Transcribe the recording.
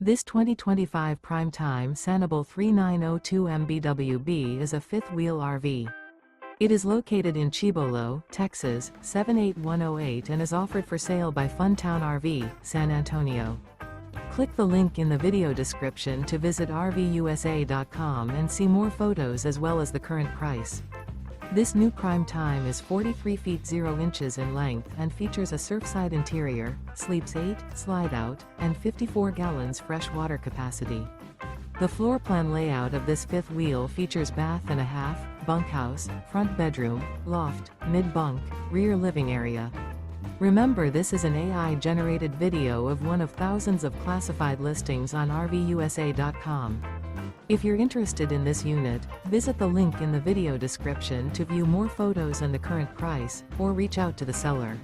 This 2025 Prime Time Sanibel 3902 MBWB is a fifth-wheel RV. It is located in Cibolo, Texas, 78108 and is offered for sale by Funtown RV, San Antonio. Click the link in the video description to visit RVUSA.com and see more photos as well as the current price. This new Prime Time is 43 feet 0 inches in length and features a SURFSIDE interior, sleeps 8, Slideout, and 54 gallons fresh water capacity. The floor plan layout of this fifth wheel features bath and a half, bunkhouse, front bedroom, loft, mid-bunk, rear living area. Remember, this is an AI-generated video of one of thousands of classified listings on RVUSA.com. If you're interested in this unit, visit the link in the video description to view more photos and the current price, or reach out to the seller.